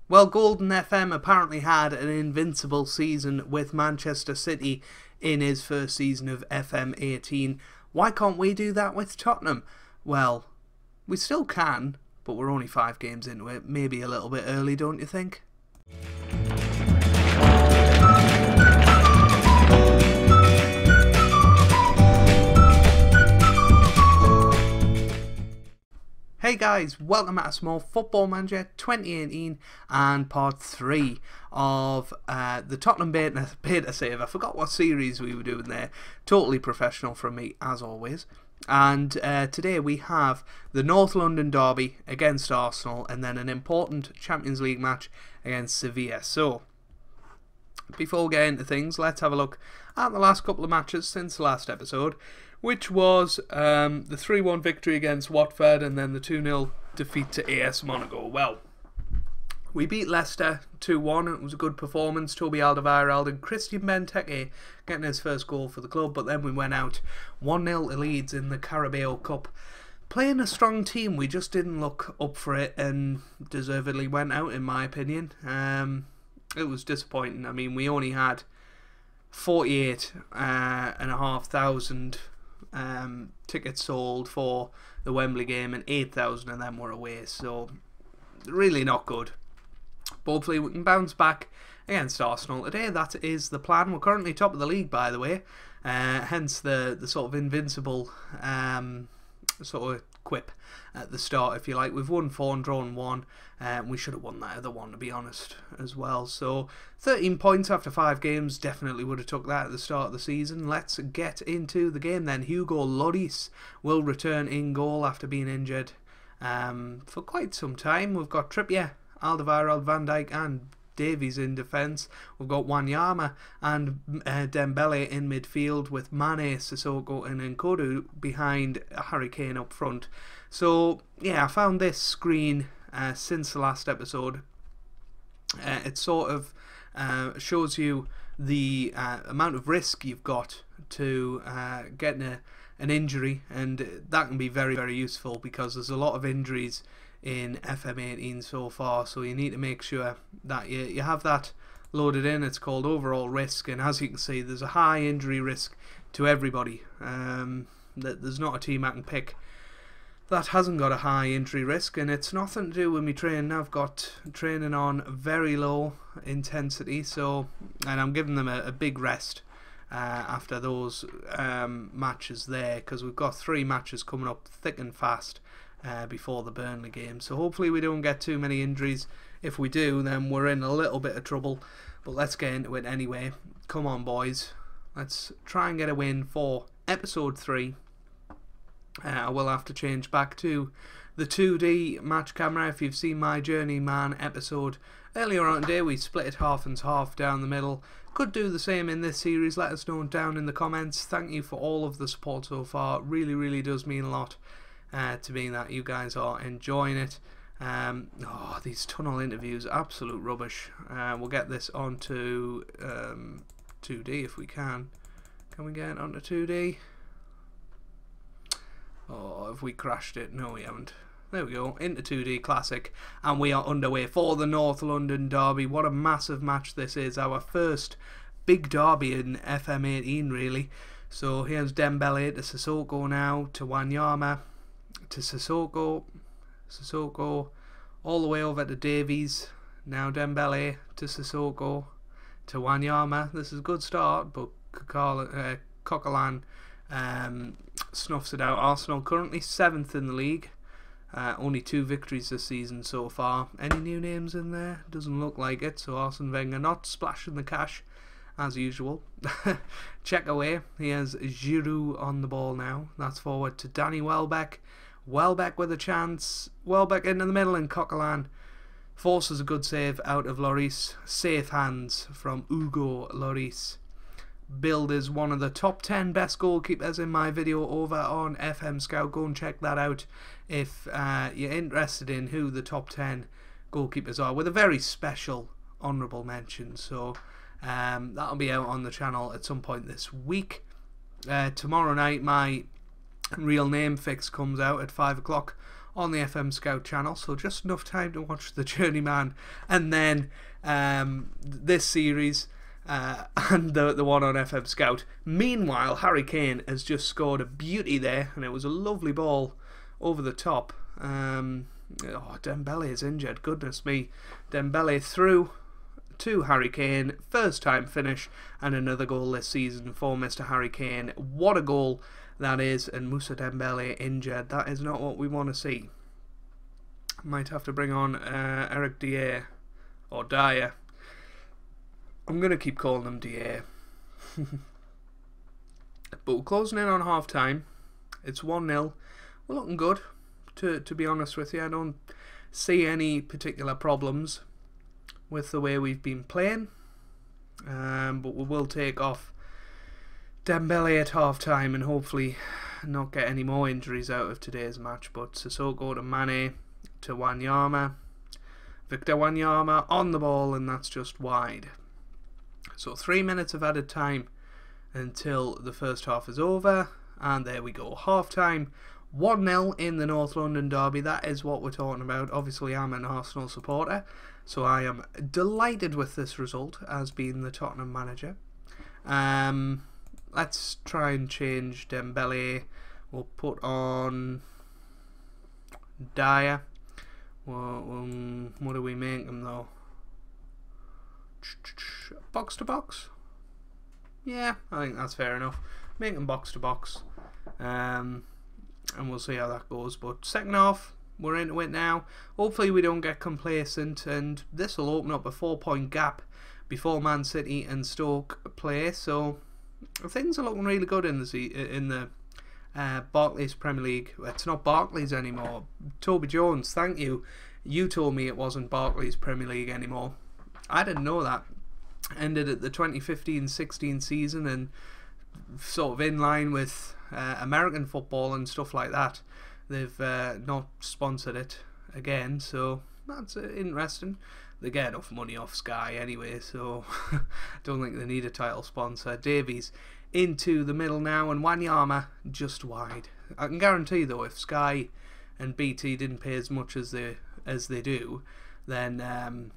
Well, Golden FM apparently had an invincible season with Manchester City in his first season of FM18. Why can't we do that with Tottenham? Well, we still can, but we're only 5 games into it. Maybe a little bit early, don't you think? Hey guys, welcome back to Small Football Manager 2018 and part 3 of the Tottenham Beta Save. I forgot what series we were doing there. Totally professional from me, as always. And today we have the North London derby against Arsenal and then an important Champions League match against Sevilla. So, before we get into things, let's have a look at the last couple of matches since the last episode, which was the 3-1 victory against Watford and then the 2-0 defeat to AS Monaco. Well, we beat Leicester 2-1. It was a good performance. Toby Alderweireld and Christian Benteke getting his first goal for the club, but then we went out 1-0 to Leeds in the Carabao Cup. Playing a strong team, we just didn't look up for it and deservedly went out, in my opinion. It was disappointing. I mean, we only had 48,500 tickets sold for the Wembley game and 8,000 of them were away, so really not good. But hopefully we can bounce back against Arsenal today. That is the plan. We're currently top of the league, by the way, hence the sort of invincible sort of quip at the start, if you like. We've won 4 and drawn 1. We should have won that other one, to be honest, as well. So 13 points after 5 games, definitely would have took that at the start of the season. Let's get into the game then. Hugo Lloris will return in goal after being injured for quite some time. We've got Trippier, Alderweireld, Van Dijk and Davies in defence. We've got Wanyama and Dembele in midfield with Mane, Sissoko and Nkodu behind Harry Kane up front. So yeah, I found this screen since the last episode. It sort of shows you the amount of risk you've got to getting an injury, and that can be very, very useful because there's a lot of injuries in FM18 so far, so you need to make sure that you have that loaded in. It's called overall risk, and as you can see, there's a high injury risk to everybody. There's not a team I can pick that hasn't got a high injury risk, and it's nothing to do with me training. I've got training on very low intensity, so, and I'm giving them a big rest after those matches there, because we've got 3 matches coming up thick and fast before the Burnley game. So hopefully we don't get too many injuries. If we do, then we're in a little bit of trouble, but let's get into it anyway. Come on boys, let's try and get a win for episode 3. I will have to change back to the 2D match camera. If you've seen my Journeyman episode earlier on today, we split it half and half down the middle. Could do the same in this series. Let us know down in the comments. Thank you for all of the support so far. It really, really does mean a lot to me that you guys are enjoying it. Oh, these tunnel interviews, absolute rubbish. We'll get this onto 2D if we can. Can we get it onto 2D? Oh, have we crashed it? No, we haven't. There we go, into 2D Classic, and we are underway for the North London derby. What a massive match this is. Our first big derby in FM18, really. So here's Dembele to Sissoko now, to Wanyama, to Sissoko, all the way over to Davies, now Dembele to Sissoko, to Wanyama. This is a good start, but Coquelin snuffs it out. Arsenal currently 7th in the league, only 2 victories this season so far. Any new names in there? Doesn't look like it, so Arsene Wenger not splashing the cash as usual. Check away. Here's Giroud on the ball now. That's forward to Danny Welbeck. Welbeck with a chance. Welbeck into the middle, and Coquelin forces a good save out of Lloris. Safe hands from Hugo Lloris. Billed is one of the top 10 best goalkeepers in my video over on FM Scout. Go and check that out if you're interested in who the top 10 goalkeepers are, with a very special honourable mention. So that'll be out on the channel at some point this week. Tomorrow night my real name fix comes out at 5 o'clock on the FM Scout channel, so just enough time to watch the Journeyman and then this series and the one on FM Scout. Meanwhile, Harry Kane has just scored a beauty there, and it was a lovely ball over the top. Dembele is injured, goodness me. Dembele through to Harry Kane, first time finish, and another goal this season for Mr. Harry Kane. What a goal that is, and Moussa Dembele injured. That is not what we want to see. Might have to bring on Eric Dier, or Dyer. I'm going to keep calling him Dier. But we're closing in on half time. It's 1-0. We're looking good, to be honest with you. I don't see any particular problems with the way we've been playing. But we will take off Dembele at half time and hopefully not get any more injuries out of today's match. But Sissoko to Mane to Wanyama. Victor Wanyama on the ball, and that's just wide. So 3 minutes of added time until the first half is over, and there we go, half time. 1-0 in the North London derby. That is what we're talking about. Obviously I'm an Arsenal supporter, so I am delighted with this result as being the Tottenham manager. Let's try and change Dembele. We'll put on Dyer. What do we make him though? Box to box? Yeah, I think that's fair enough. Make him box to box. And we'll see how that goes. But second half, we're into it now. Hopefully we don't get complacent, and this will open up a 4-point gap before Man City and Stoke play. So things are looking really good in the Barclays Premier League. It's not Barclays anymore. Toby Jones, thank you. You told me it wasn't Barclays Premier League anymore. I didn't know that. Ended at the 2015-16 season, and sort of in line with American football and stuff like that. They've not sponsored it again, so that's interesting. They get enough money off Sky anyway, so I don't think they need a title sponsor. Davies into the middle now, and Wanyama just wide. I can guarantee though, if Sky and BT didn't pay as much as they do, then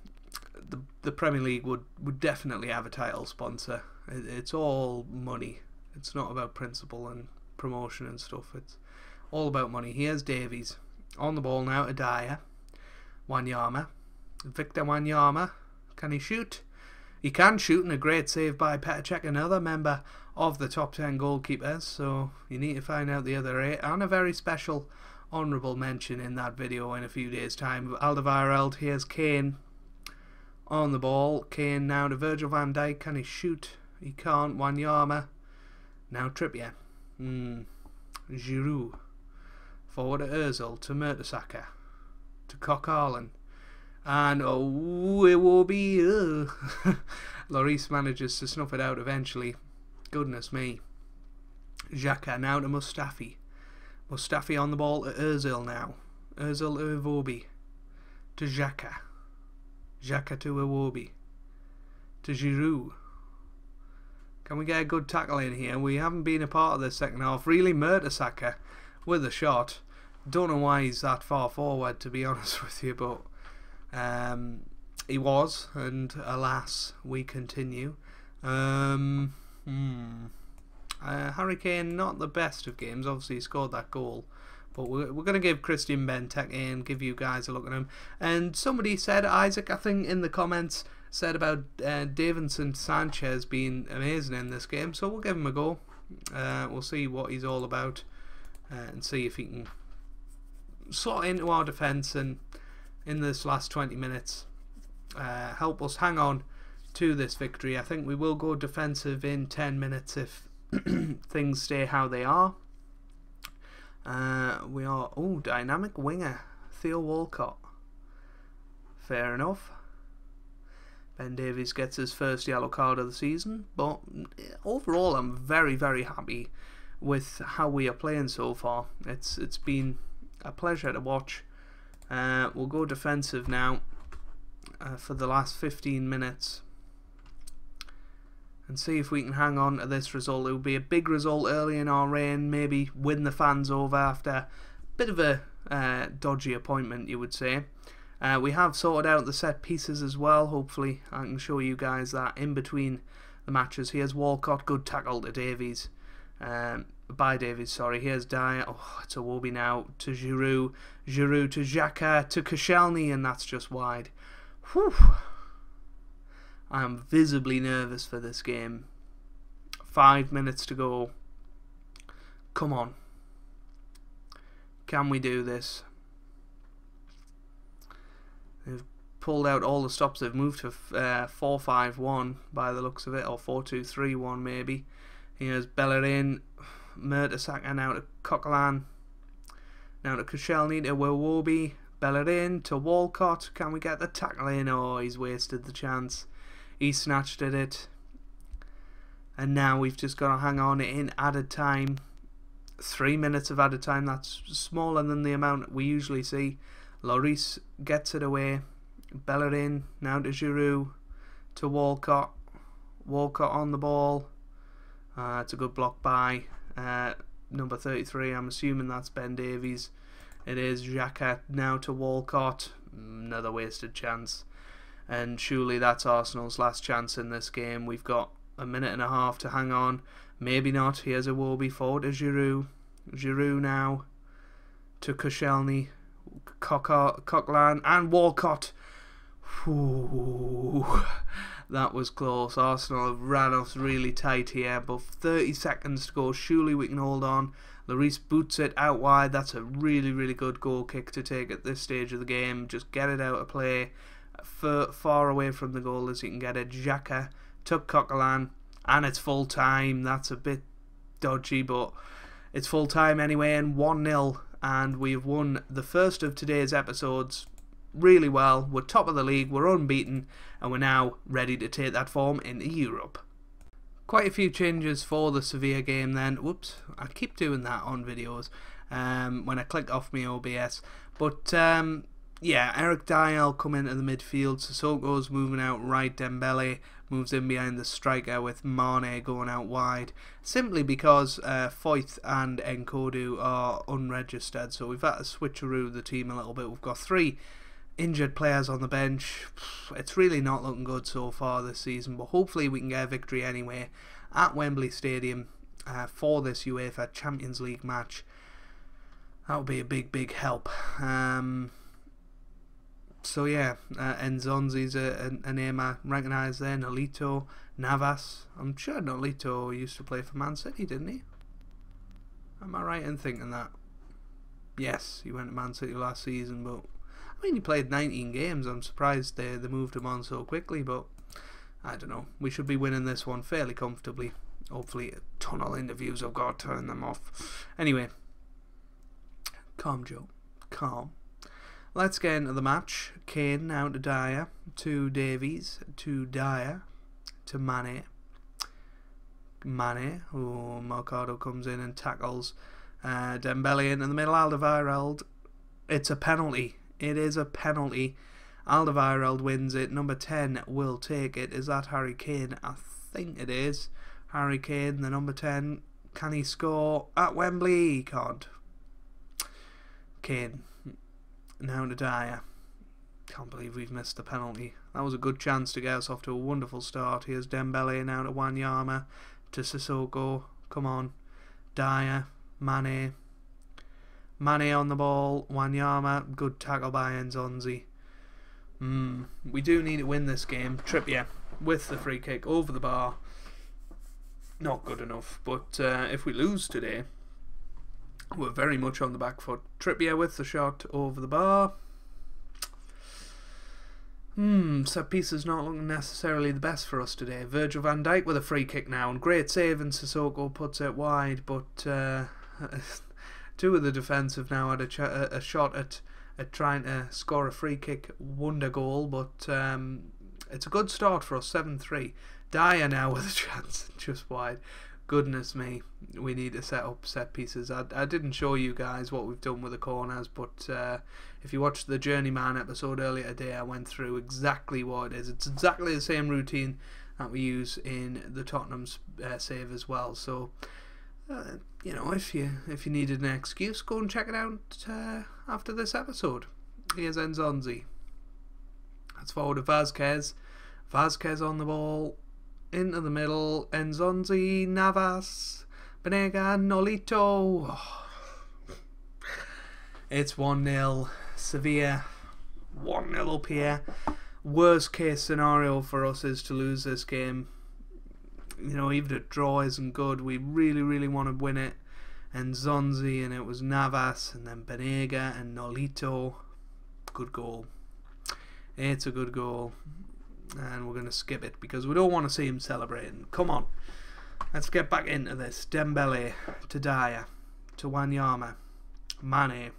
the Premier League would definitely have a title sponsor. It's all money. It's not about principle and promotion and stuff. It's all about money. Here's Davies on the ball now to Dyer. Wanyama. Victor Wanyama. Can he shoot? He can shoot, and a great save by Petr Cech, another member of the top 10 goalkeepers. So you need to find out the other 8. And a very special honourable mention in that video in a few days' time. Alderweireld. Here's Kane on the ball. Kane now to Virgil van Dijk. Can he shoot? He can't. Wanyama. Now Trippier. Giroud. Forward to Ozil. To Mertesacker. To Coquelin. And it will be Lloris manages to snuff it out eventually. Goodness me. Xhaka now to Mustafi. Mustafi on the ball to Ozil now. Ozil to Iwobi. To Xhaka. Xhaka to Iwobi. To Giroud. Can we get a good tackle in here? We haven't been a part of this second half. Really, Mertesacker with a shot. Don't know why he's that far forward, to be honest with you, but he was, and alas, we continue. Harry Kane, not the best of games. Obviously, he scored that goal, but we're going to give Christian Benteke and give you guys a look at him. And somebody said, Isaac, I think in the comments, said about Davinson Sanchez being amazing in this game, so we'll give him a go. We'll see what he's all about and see if he can slot into our defence and in this last 20 minutes help us hang on to this victory. I think we will go defensive in 10 minutes if things stay how they are. We are dynamic winger Theo Walcott. Fair enough. Ben Davies gets his first yellow card of the season, but overall I'm very, very happy with how we are playing so far. It's been a pleasure to watch. We'll go defensive now for the last 15 minutes and see if we can hang on to this result. It will be a big result early in our reign, maybe win the fans over after a bit of a dodgy appointment, you would say. We have sorted out the set pieces as well. Hopefully I can show you guys that in between the matches. Here's Walcott, good tackle to Davies. By Davies, sorry. Here's Dyer. Oh, it's a Iwobi now to Giroud. Giroud to Xhaka to Koscielny, and that's just wide. Whew. I am visibly nervous for this game. 5 minutes to go. Come on. Can we do this? They've pulled out all the stops. They've moved to 4-5-1 by the looks of it, or 4-2-3-1 maybe. Here's Bellerin, Mertesacker now to Coquelin, now to Koscielny to Iwobi, Bellerin to Walcott. Can we get the tackle in? Oh, he's wasted the chance. He snatched at it. And now we've just got to hang on in added time. 3 minutes of added time. That's smaller than the amount we usually see. Lloris gets it away. Bellerin now to Giroud, to Walcott. Walcott on the ball. It's a good block by number 33. I'm assuming that's Ben Davies. It is Xhaka now to Walcott. Another wasted chance. And surely that's Arsenal's last chance in this game. We've got a minute and a half to hang on. Maybe not. Here's Iwobi forward to Giroud. Giroud now to Koscielny, Coquelin and Walcott. Ooh, that was close. Arsenal have ran us really tight here, but 30 seconds to go. Surely we can hold on. Lloris boots it out wide. That's a really, really good goal kick to take at this stage of the game. Just get it out of play, far away from the goal as you can get it. Xhaka took Coquelin, and it's full time. That's a bit dodgy, but it's full time anyway, and 1-0, and we've won the first of today's episodes really well. We're top of the league, we're unbeaten, and we're now ready to take that form into Europe. Quite a few changes for the Sevilla game then. Whoops, I keep doing that on videos when I click off my OBS. But yeah, Eric Dyer come into the midfield. Sissoko's moving out right. Dembele moves in behind the striker with Mane going out wide. Simply because Foyth and Nkodu are unregistered. So we've had to switcheroo the team a little bit. We've got 3 injured players on the bench. It's really not looking good so far this season, but hopefully we can get a victory anyway at Wembley Stadium for this UEFA Champions League match. That would be a big help. So yeah, Nzonzi's a name I recognise there. Nolito, Navas. I'm sure Nolito used to play for Man City, didn't he? Am I right in thinking that? Yes, he went to Man City last season, but I mean, he played 19 games. I'm surprised they moved him on so quickly, but I don't know. We should be winning this one fairly comfortably. Hopefully, a ton of interviews I've got to turn them off. Anyway, calm, Joe. Calm. Let's get into the match. Kane now to Dyer, to Davies, to Dyer, to Mane. Oh, Mercado comes in and tackles Dembele in the middle. Alderweireld. It's a penalty. It is a penalty. Alderweireld wins it. Number 10 will take it. Is that Harry Kane? I think it is. Harry Kane, the number 10. Can he score at Wembley? He can't. Kane. Now to Dyer. Can't believe we've missed the penalty. That was a good chance to get us off to a wonderful start. Here's Dembele now to Wanyama, to Sissoko. Come on. Dyer. Mane. Mane on the ball. Wanyama. Good tackle by Nzonzi. We do need to win this game. Trippier with the free kick over the bar. Not good enough. But if we lose today, we're very much on the back foot. Trippier with the shot over the bar. Set piece is not looking necessarily the best for us today. Virgil van Dijk with a free kick now, and great save, and Sissoko puts it wide, but two of the defence have now had a shot at trying to score a free kick wonder goal, but it's a good start for us, 7-3. Dyer now with a chance, just wide. Goodness me, we need to set up set pieces. I didn't show you guys what we've done with the corners, but if you watched the Journeyman episode earlier today, I went through exactly what it is. It's exactly the same routine that we use in the Tottenham save as well. So You know, if you needed an excuse, go and check it out after this episode. Here's Enzonzi. That's forward to Vazquez. Vazquez on the ball. Into the middle. Enzonzi, Navas, Banega, Nolito. Oh. It's 1-0. Sevilla. 1-0 up here. Worst case scenario for us is to lose this game. You know, even a draw isn't good. We really, really want to win it. And Zonzi, and it was Navas, and then Banega and Nolito. Good goal. It's a good goal. And we're going to skip it because we don't want to see him celebrating. Come on. Let's get back into this. Dembele to Dyer to Wanyama. Mane.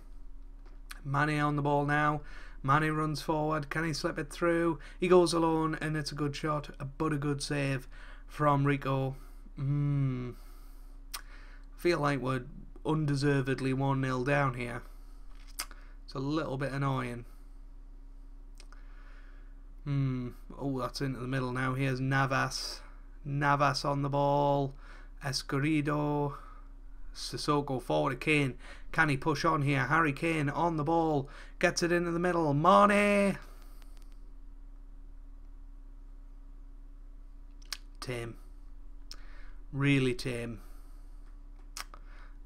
Mane on the ball now. Mane runs forward. Can he slip it through? He goes alone, and it's a good shot. But a good save from Rico. I feel like we're undeservedly 1-0 down here. It's a little bit annoying. Oh, that's into the middle now. Here's Navas. Navas on the ball. Escorido. Sissoko forward to Kane. Can he push on here? Harry Kane on the ball. Gets it into the middle. Mane. Tame. Really tame.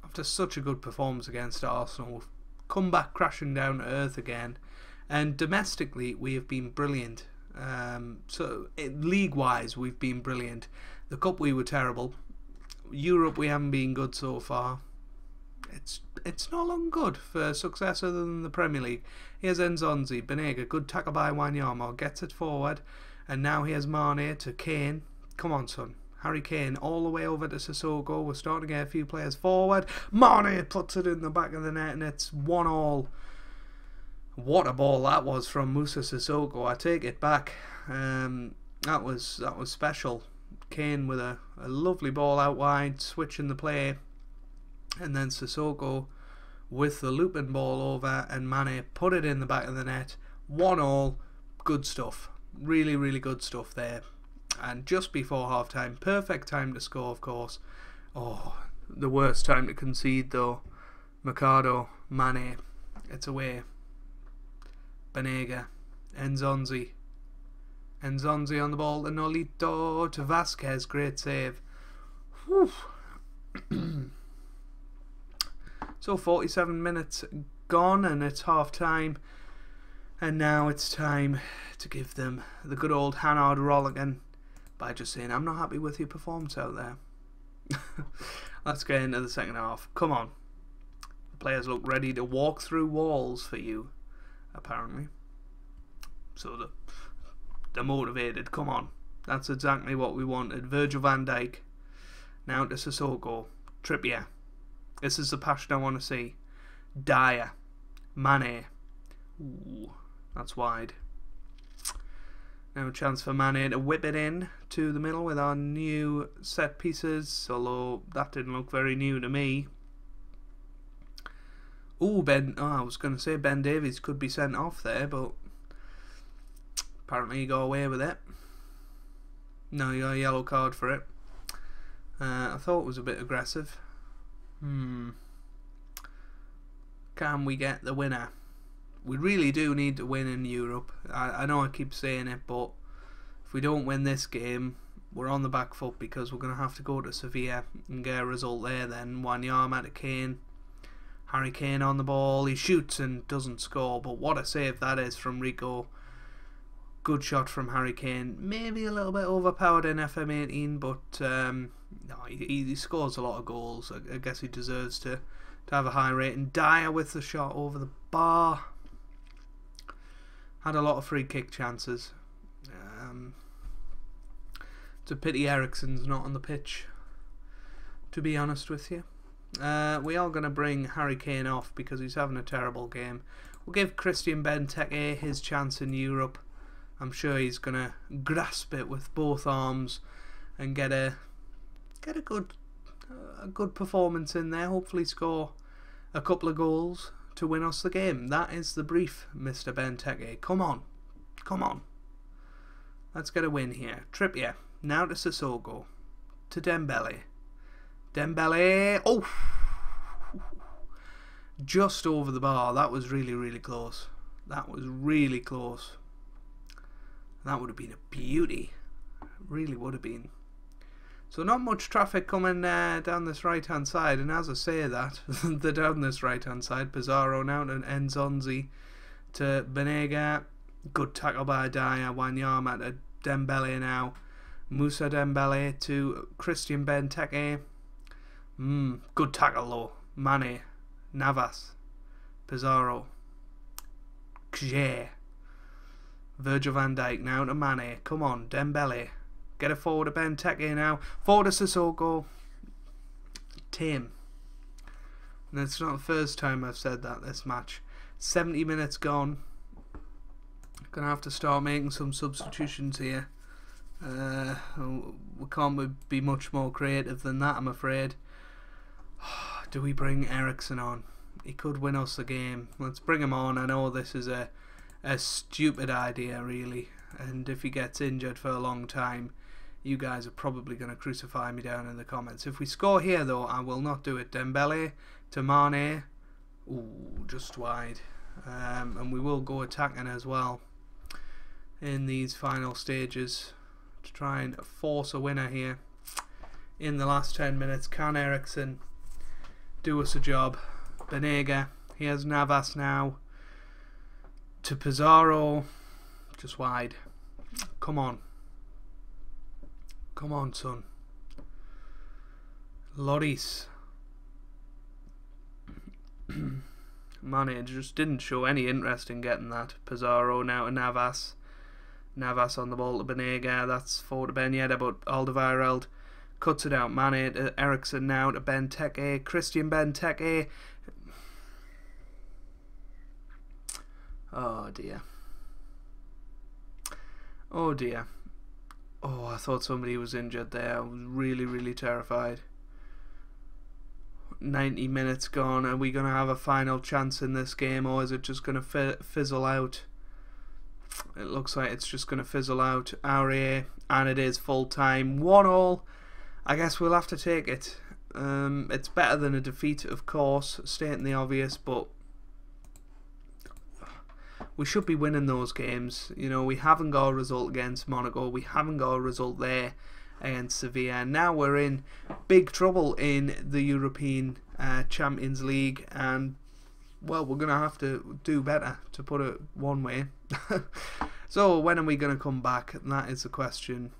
After such a good performance against Arsenal, we've come back crashing down to earth again. And domestically, we have been brilliant. League-wise, we've been brilliant. The Cup, we were terrible. Europe, we haven't been good so far. It's not looking good for success other than the Premier League. Here's Enzonzi. Banega, good tackle by Wanyama. Gets it forward. And now here's Mane to Kane. Come on, son. Harry Kane all the way over to Sissoko. We're starting to get a few players forward. Mane puts it in the back of the net, and it's 1-1. What a ball that was from Musa Sissoko. I take it back. That was special. Kane with a lovely ball out wide, switching the play, and then Sissoko with the looping ball over, and Mane put it in the back of the net. 1-1. Good stuff. Really, really good stuff there. And just before half time, perfect time to score, of course. Oh, the worst time to concede though. Mercado, Mane, it's away. Banega, Enzonzi. Enzonzi on the ball to Nolito, to Vazquez, great save. So 47 minutes gone and it's half time. And now it's time to give them the good old Hannard Rolligan by just saying, I'm not happy with your performance out there. Let's get into the second half. Come on. The players look ready to walk through walls for you, apparently. So they're motivated. Come on. That's exactly what we wanted. Virgil van Dijk. Now to Sissoko. Trippier. This is the passion I want to see. Dyer. Mane. Ooh, that's wide. Now a chance for Mane to whip it in to the middle with our new set pieces, although that didn't look very new to me. Ooh, I was going to say Ben Davies could be sent off there, but apparently he got away with it. No, you got a yellow card for it. I thought it was a bit aggressive. Can we get the winner? We really do need to win in Europe. I know I keep saying it, but if we don't win this game, we're on the back foot because we're going to have to go to Sevilla and get a result there then. Wanyama to Kane. Harry Kane on the ball. He shoots and doesn't score, but what a save that is from Rico. Good shot from Harry Kane. Maybe a little bit overpowered in FM18, but no, he scores a lot of goals. I guess he deserves to have a high rating. Dyer with the shot over the bar. Had a lot of free kick chances. It's a pity Eriksen's not on the pitch, to be honest with you. We are going to bring Harry Kane off because he's having a terrible game. We'll give Christian Benteke his chance in Europe. I'm sure he's going to grasp it with both arms and get a good performance in there. Hopefully score a couple of goals to win us the game. That is the brief, Mr. Benteke. Come on. Come on. Let's get a win here. Trippier. Now to Sissoko. To Dembele. Dembele. Oh! Just over the bar. That was really, really close. That was really close. That would have been a beauty. Really would have been. So not much traffic coming down this right hand side, and as I say that, they're down this right hand side. Pizarro now to Enzonzi to Banega. Good tackle by Dyer. Wanyama to Dembele now. Musa Dembele to Christian Benteke. Good tackle though. Mane, Navas, Pizarro, Kje. Virgil van Dijk now to Mane. Come on, Dembele. Get it forward to Benteke now. Forward to Sissoko. Tame. And it's not the first time I've said that this match. 70 minutes gone. Gonna have to start making some substitutions here. We can't be much more creative than that, I'm afraid. Do we bring Eriksen on? He could win us the game. Let's bring him on. I know this is a stupid idea, really. And if he gets injured for a long time, you guys are probably going to crucify me down in the comments. If we score here, though, I will not do it. Dembele to Mane. Ooh, just wide. And we will go attacking as well in these final stages to try and force a winner here in the last 10 minutes. Can Eriksen do us a job? Banega. He has Navas now to Pizarro. Just wide. Come on. Come on, son. Loris. Mane just didn't show any interest in getting that. Pizarro now to Navas. Navas on the ball to Banega. That's forward to Ben Yedder, but Alderweireld cuts it out. Mane to Eriksen now to Benteke. Christian Benteke. Oh dear. Oh dear. Oh, I thought somebody was injured there. I was really, really terrified. 90 minutes gone. Are we going to have a final chance in this game, or is it just going to fizzle out? It looks like it's just going to fizzle out. Aurier, and it is full time. 1-1. I guess we'll have to take it. It's better than a defeat, of course, stating the obvious, but we should be winning those games. You know, we haven't got a result against Monaco. We haven't got a result there against Sevilla. Now we're in big trouble in the European Champions League, and well, we're going to have to do better, to put it one way. So when are we going to come back? That is the question.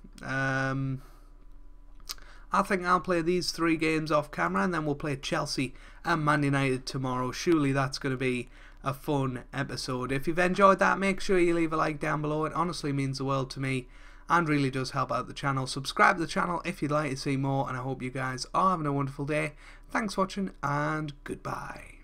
I think I'll play these 3 games off camera, and then we'll play Chelsea and Man United tomorrow. Surely that's going to be a fun episode. If you've enjoyed that, make sure you leave a like down below. It honestly means the world to me and really does help out the channel. Subscribe to the channel if you'd like to see more, and I hope you guys are having a wonderful day. Thanks for watching, and goodbye.